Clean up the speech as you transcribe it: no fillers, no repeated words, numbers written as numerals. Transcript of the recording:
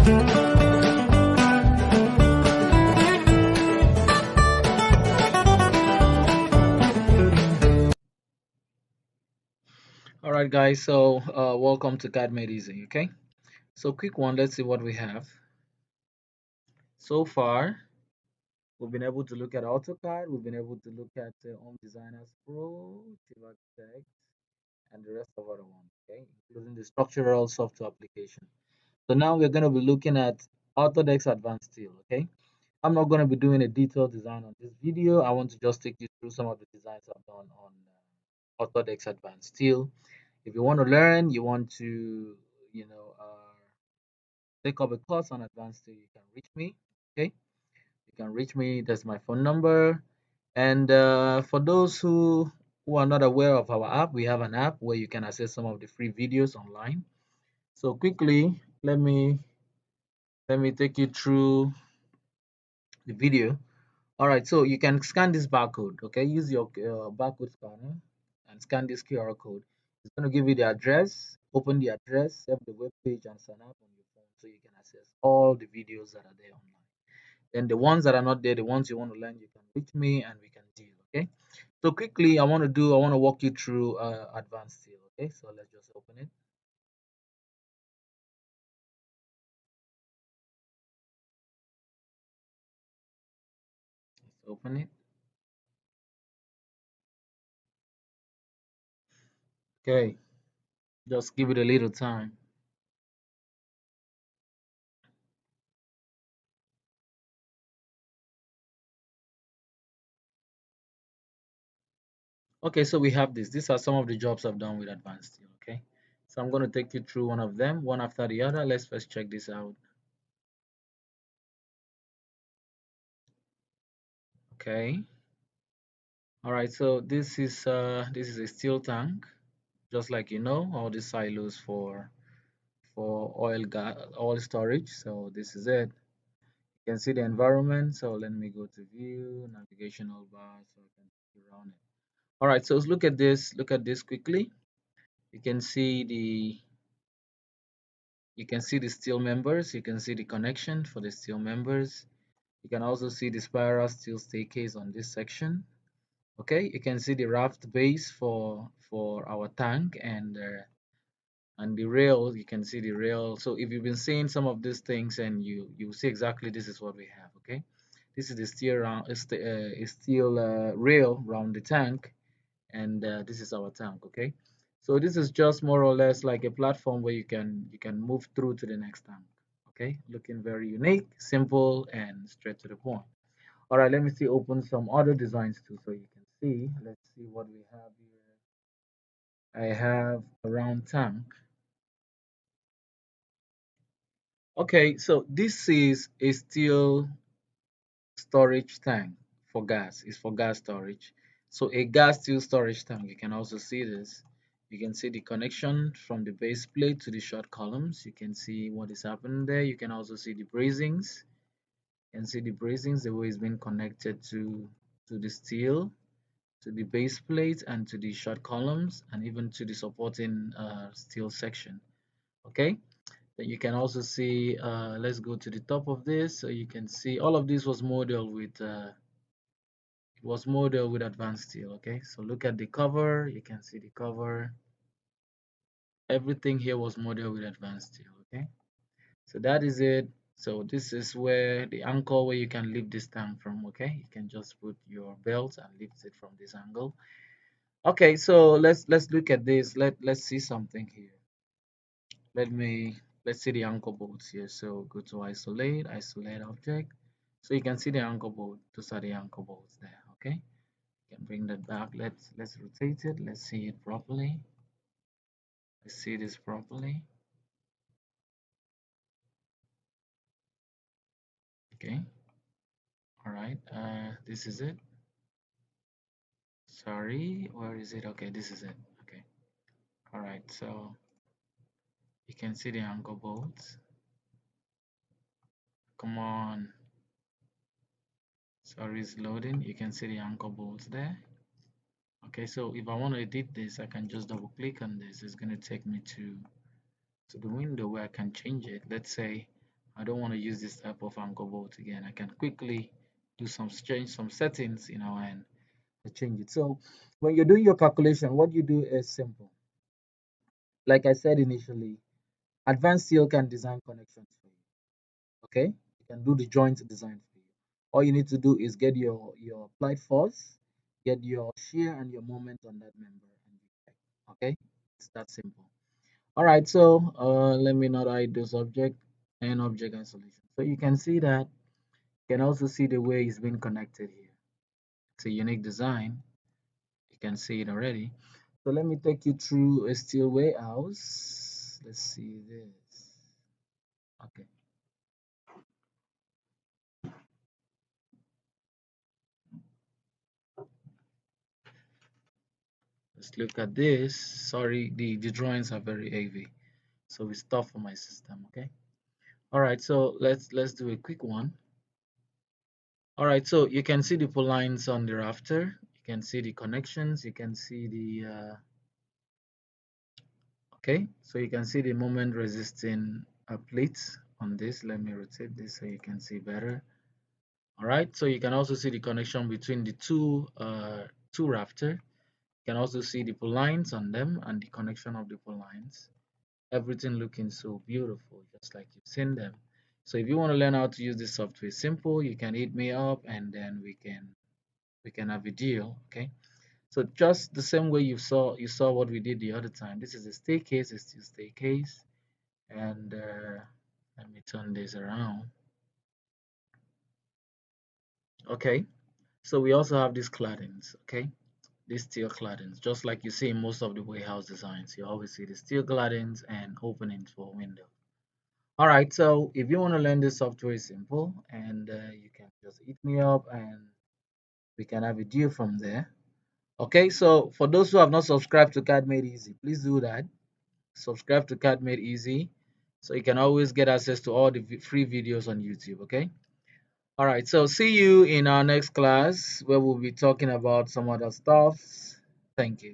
All right, guys. So welcome to CAD Made Easy. Okay. So quick one. Let's see what we have so far. We've been able to look at AutoCAD. We've been able to look at Home Designers Pro, Chief Architect, and the rest of other ones. Okay, including the structural software application. So now we're going to be looking at Autodesk Advanced Steel. Okay. I'm not going to be doing a detailed design on this video. I want to just take you through some of the designs I've done on Autodesk Advanced Steel. If you want to learn, you want to, take up a course on Advanced Steel, you can reach me. Okay, you can reach me. That's my phone number. And for those who are not aware of our app, we have an app where you can access some of the free videos online. So quickly, let me take you through the video. All right, so you can scan this barcode. Okay, use your barcode scanner and scan this QR code. It's going to give you the address. Open the address, save the web page, and sign up on your phone so you can access all the videos that are there online. Then the ones that are not there, the ones you want to learn, you can reach me and we can deal. Okay. So quickly, I want to walk you through Advanced Steel. Okay, so let's just open it. Let's open it. Okay, just give it a little time. Okay, so we have this. These are some of the jobs I've done with Advanced Steel. Okay, so I'm going to take you through one of them, one after the other. Let's first check this out. Okay. All right. So this is a steel tank, just like all the silos for oil storage. So this is it. You can see the environment. So let me go to view navigational bar so I can see around it. All right. So let's look at this. Look at this quickly. You can see the steel members. You can see the connection for the steel members. You can also see the spiral steel staircase on this section. Okay, you can see the raft base for our tank and the rail. You can see the rail. So if you've been seeing some of these things, and you see exactly this is what we have. Okay, this is the steel round, a steel rail around the tank, and this is our tank. Okay, so this is just more or less like a platform where you can move through to the next tank. Okay, looking very unique, simple, and straight to the point. All right, let me see, open some other designs too so you can see. Let's see what we have here. I have a round tank. Okay, so this is a steel storage tank for gas. It's for gas storage. So a gas steel storage tank, you can also see this. You can see the connection from the base plate to the short columns. You can see what is happening there. You can also see the bracings. You can see the bracings, the way it's been connected to the steel, to the base plate, and to the short columns, and even to the supporting steel section. Okay, then you can also see, let's go to the top of this. So you can see all of this was modeled with Advanced Steel. Okay, so look at the cover. You can see the cover. Everything here was modeled with Advanced Steel. Okay, so that is it. So this is where the anchor where you can lift this tank from. Okay, you can just put your belt and lift it from this angle. Okay, so let's look at this. Let's see something here. Let's see the anchor bolts here. So go to isolate object. So you can see the anchor bolt. Those are the anchor bolts there. Okay, you can bring that back. Let's rotate it. Let's see it properly. Let's see this properly. Okay. All right. This is it. Sorry, where is it? Okay, this is it. Okay. All right. So you can see the anchor bolts. Come on. Sorry, it's loading. You can see the anchor bolts there. Okay, so if I want to edit this, I can just double click on this. It's going to take me to the window where I can change it. Let's say I don't want to use this type of anchor bolt again. I can quickly do some change some settings, and change it. So when you're doing your calculation, what you do is simple. Like I said initially, Advanced Steel can design connections for you. Okay, you can do the joint design for you. All you need to do is get your applied force, get your shear and your moment on that member, and you check. Okay, it's that simple. All right, so let me not hide those object and object isolation. So you can see that. You can also see the way it's been connected here. It's a unique design. You can see it already. So let me take you through a steel warehouse. Let's see this. Okay, let's look at this. Sorry, the drawings are very heavy, so it's tough for my system. Okay. All right, so let's do a quick one. All right, so you can see the pull lines on the rafter. You can see the connections. You can see the okay, so you can see the moment resisting a plate on this. Let me rotate this so you can see better. All right, so you can also see the connection between the two rafter. You can also see the pull lines on them and the connection of the pull lines. Everything looking so beautiful, just like you've seen them. So if you want to learn how to use this software, simple, you can hit me up and then we can have a deal. Okay. So just the same way you saw what we did the other time. This is a staircase, it's still staircase, and let me turn this around. Okay. So we also have these claddings. Okay. These steel claddings, just like you see in most of the warehouse designs, you always see the steel claddings and openings for windows. All right, so if you want to learn this software, it's simple, and you can just hit me up, and we can have a deal from there. Okay, so for those who have not subscribed to CAD Made Easy, please do that. Subscribe to CAD Made Easy, so you can always get access to all the free videos on YouTube. Okay. All right, so see you in our next class where we'll be talking about some other stuff. Thank you.